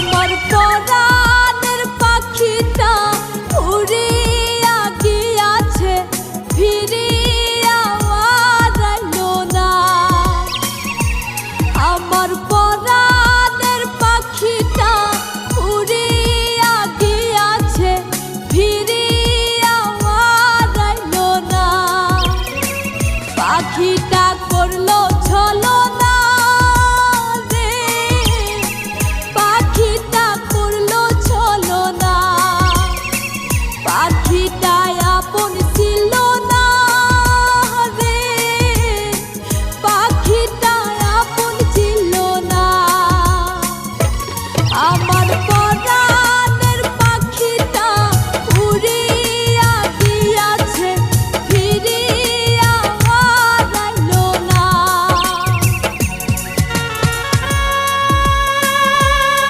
আমার পরাণের পাখিটা উড়িয়া গিয়াছে, ফিরিয়া আর আইলো না। আমার পরাণের পাখিটা উড়িয়া গিয়াছে, ফিরিয়া আর আইলো না। পাখিটা করলো ছলনা রে, পাখিটা করলো ছলনা। পাখিটা আপন ছিল না রে, পাখিটা আপন ছিল না। আমার